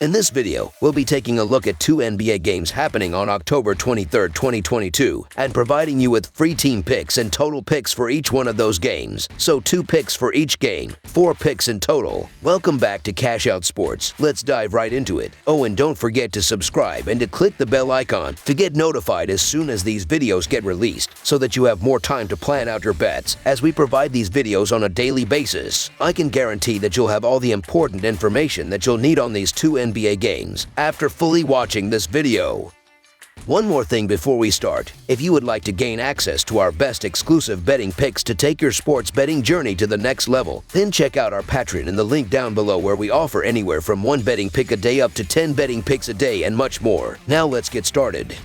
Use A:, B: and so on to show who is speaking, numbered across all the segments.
A: In this video, we'll be taking a look at two NBA games happening on October 23, 2022, and providing you with free team picks and total picks for each one of those games. So 2 picks for each game, 4 picks in total. Welcome back to Cash Out Sports. Let's dive right into it. Oh, and don't forget to subscribe and to click the bell icon to get notified as soon as these videos get released, so that you have more time to plan out your bets as we provide these videos on a daily basis. I can guarantee that you'll have all the important information that you'll need on these two NBA games after fully watching this video. One more thing before we start. If you would like to gain access to our best exclusive betting picks to take your sports betting journey to the next level, then check out our Patreon in the link down below, where we offer anywhere from 1 betting pick a day up to 10 betting picks a day and much more. Now let's get started.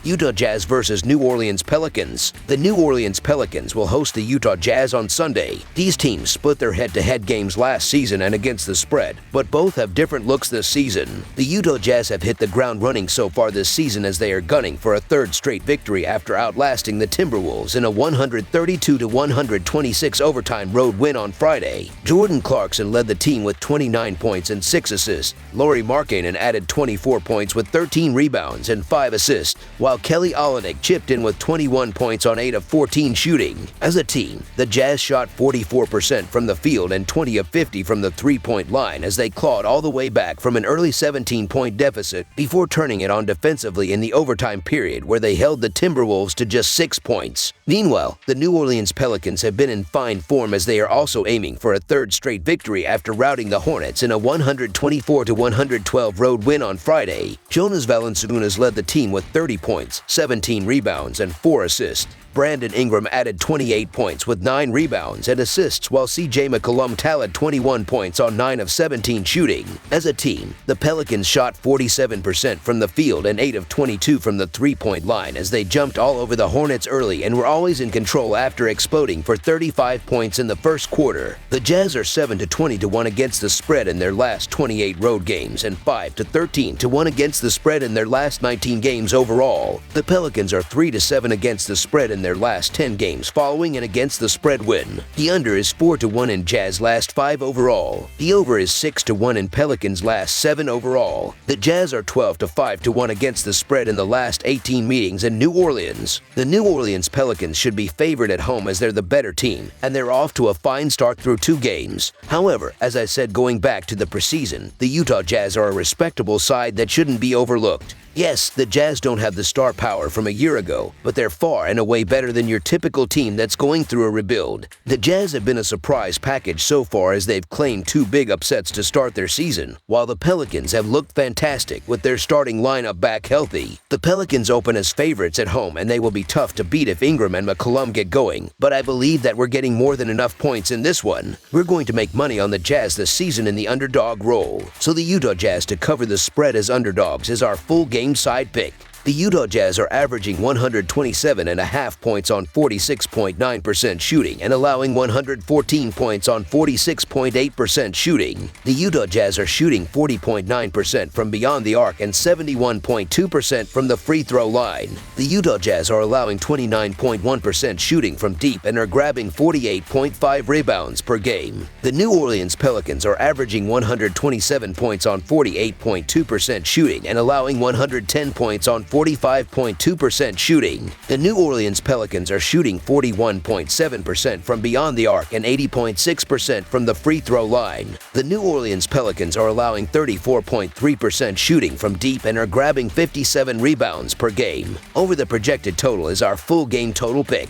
A: Utah Jazz versus New Orleans Pelicans. The New Orleans Pelicans will host the Utah Jazz on Sunday. These teams split their head-to-head games last season and against the spread, but both have different looks this season. The Utah Jazz have hit the ground running so far this season, as they are gunning for a third straight victory after outlasting the Timberwolves in a 132-126 overtime road win on Friday. Jordan Clarkson led the team with 29 points and 6 assists. Lauri Markkanen added 24 points with 13 rebounds and 5 assists, while Kelly Olynyk chipped in with 21 points on 8 of 14 shooting. As a team, the Jazz shot 44% from the field and 20 of 50 from the three-point line, as they clawed all the way back from an early 17-point deficit before turning it on defensively in the overtime period, where they held the Timberwolves to just 6 points. Meanwhile, the New Orleans Pelicans have been in fine form, as they are also aiming for a third straight victory after routing the Hornets in a 124-112 road win on Friday. Jonas Valanciunas led the team with 30 points, 17 rebounds, and 4 assists. Brandon Ingram added 28 points with 9 rebounds and assists, while CJ McCollum tallied 21 points on 9 of 17 shooting. As a team, the Pelicans shot 47% from the field and 8 of 22 from the three-point line, as they jumped all over the Hornets early and were always in control after exploding for 35 points in the first quarter. The Jazz are 7-20-1 against the spread in their last 28 road games and 5-13-1 against the spread in their last 19 games overall. The Pelicans are 3-7 against the spread in their last 10 games following an against the spread win. The under is 4-1 in Jazz last 5 overall. The over is 6-1 in Pelicans last 7 overall. The Jazz are 12-5-1 against the spread in the last 18 meetings in New Orleans. The New Orleans Pelicans should be favored at home, as they're the better team, and they're off to a fine start through 2 games. However, as I said going back to the preseason, the Utah Jazz are a respectable side that shouldn't be overlooked. Yes, the Jazz don't have the star power from a year ago, but they're far and away better than your typical team that's going through a rebuild. The Jazz have been a surprise package so far, as they've claimed 2 big upsets to start their season, while the Pelicans have looked fantastic with their starting lineup back healthy. The Pelicans open as favorites at home, and they will be tough to beat if Ingram and McCollum get going, but I believe that we're getting more than enough points in this one. We're going to make money on the Jazz this season in the underdog role, so the Utah Jazz to cover the spread as underdogs is our full game side pick. The Utah Jazz are averaging 127.5 points on 46.9% shooting and allowing 114 points on 46.8% shooting. The Utah Jazz are shooting 40.9% from beyond the arc and 71.2% from the free throw line. The Utah Jazz are allowing 29.1% shooting from deep and are grabbing 48.5 rebounds per game. The New Orleans Pelicans are averaging 127 points on 48.2% shooting and allowing 110 points on 45.2% shooting. The New Orleans Pelicans are shooting 41.7% from beyond the arc and 80.6% from the free throw line. The New Orleans Pelicans are allowing 34.3% shooting from deep and are grabbing 57 rebounds per game. Over the projected total is our full game total pick.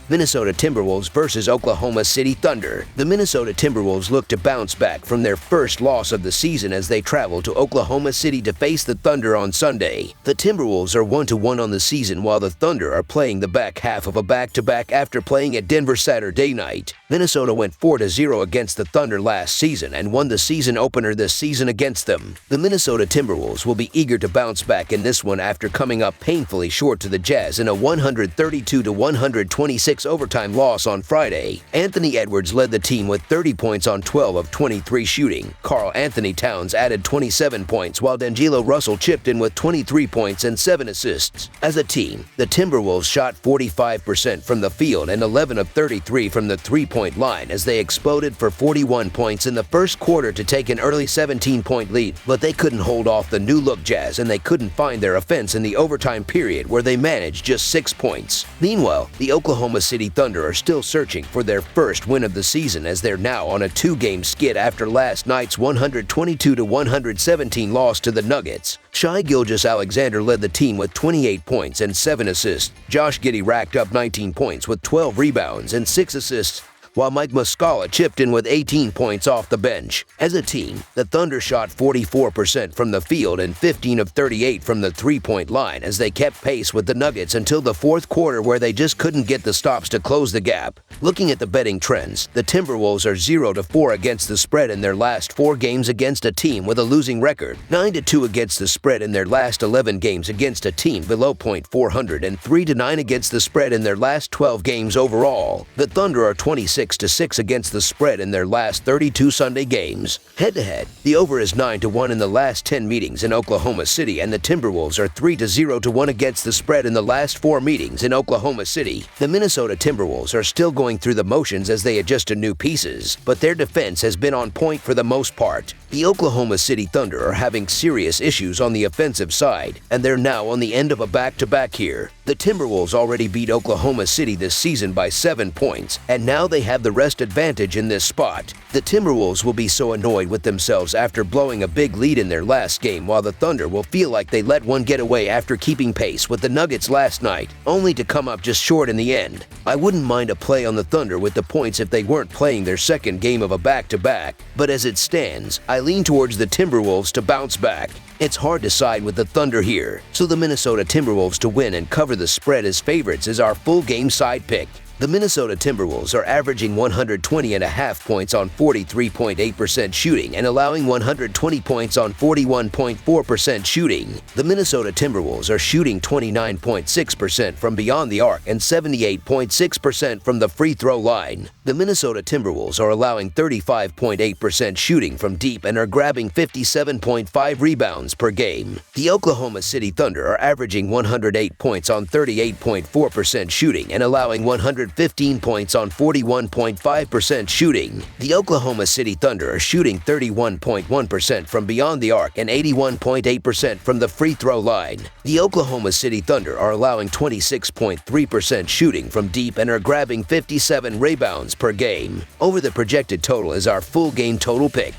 A: Minnesota Timberwolves versus Oklahoma City Thunder. The Minnesota Timberwolves look to bounce back from their first loss of the season as they travel to Oklahoma City to face the Thunder on Sunday. The Timberwolves are 1-1 on the season, while the Thunder are playing the back half of a back-to-back after playing at Denver Saturday night. Minnesota went 4-0 against the Thunder last season and won the season opener this season against them. The Minnesota Timberwolves will be eager to bounce back in this one after coming up painfully short to the Jazz in a 132-126 6 overtime loss on Friday. Anthony Edwards led the team with 30 points on 12 of 23 shooting. Karl Anthony Towns added 27 points, while D'Angelo Russell chipped in with 23 points and 7 assists. As a team, the Timberwolves shot 45% from the field and 11 of 33 from the three-point line as they exploded for 41 points in the first quarter to take an early 17-point lead, but they couldn't hold off the new-look Jazz, and they couldn't find their offense in the overtime period where they managed just 6 points. Meanwhile, the Oklahoma City Thunder are still searching for their first win of the season as they're now on a 2-game skid after last night's 122-117 loss to the Nuggets. Shai Gilgeous-Alexander led the team with 28 points and 7 assists. Josh Giddey racked up 19 points with 12 rebounds and 6 assists, while Mike Muscala chipped in with 18 points off the bench. As a team, the Thunder shot 44% from the field and 15 of 38 from the three-point line as they kept pace with the Nuggets until the fourth quarter, where they just couldn't get the stops to close the gap. Looking at the betting trends, the Timberwolves are 0-4 against the spread in their last 4 games against a team with a losing record, 9-2 against the spread in their last 11 games against a team below .400, and 3-9 against the spread in their last 12 games overall. The Thunder are 26-6 against the spread in their last 32 Sunday games. Head-to-head, the over is 9-1 in the last 10 meetings in Oklahoma City, and the Timberwolves are 3-0-1 against the spread in the last 4 meetings in Oklahoma City. The Minnesota Timberwolves are still going through the motions as they adjust to new pieces, but their defense has been on point for the most part. The Oklahoma City Thunder are having serious issues on the offensive side, and they're now on the end of a back-to-back here. The Timberwolves already beat Oklahoma City this season by 7 points, and now they have the rest advantage in this spot. The Timberwolves will be so annoyed with themselves after blowing a big lead in their last game, while the Thunder will feel like they let one get away after keeping pace with the Nuggets last night, only to come up just short in the end. I wouldn't mind a play on the Thunder with the points if they weren't playing their second game of a back-to-back, but as it stands, I lean towards the Timberwolves to bounce back. It's hard to side with the Thunder here, so the Minnesota Timberwolves to win and cover the spread as favorites is our full game side pick. The Minnesota Timberwolves are averaging 120.5 points on 43.8% shooting and allowing 120 points on 41.4% shooting. The Minnesota Timberwolves are shooting 29.6% from beyond the arc and 78.6% from the free throw line. The Minnesota Timberwolves are allowing 35.8% shooting from deep and are grabbing 57.5 rebounds per game. The Oklahoma City Thunder are averaging 108 points on 38.4% shooting and allowing 115 points on 41.5% shooting. The Oklahoma City Thunder are shooting 31.1% from beyond the arc and 81.8% from the free throw line. The Oklahoma City Thunder are allowing 26.3% shooting from deep and are grabbing 57 rebounds per game. Over the projected total is our full game total pick.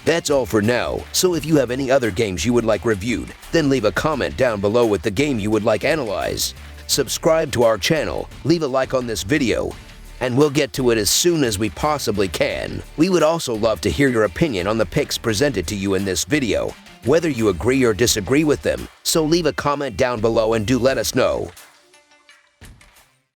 A: That's all for now, so if you have any other games you would like reviewed, then leave a comment down below with the game you would like analyzed. Subscribe to our channel, leave a like on this video, and we'll get to it as soon as we possibly can. We would also love to hear your opinion on the picks presented to you in this video, whether you agree or disagree with them, so leave a comment down below and do let us know.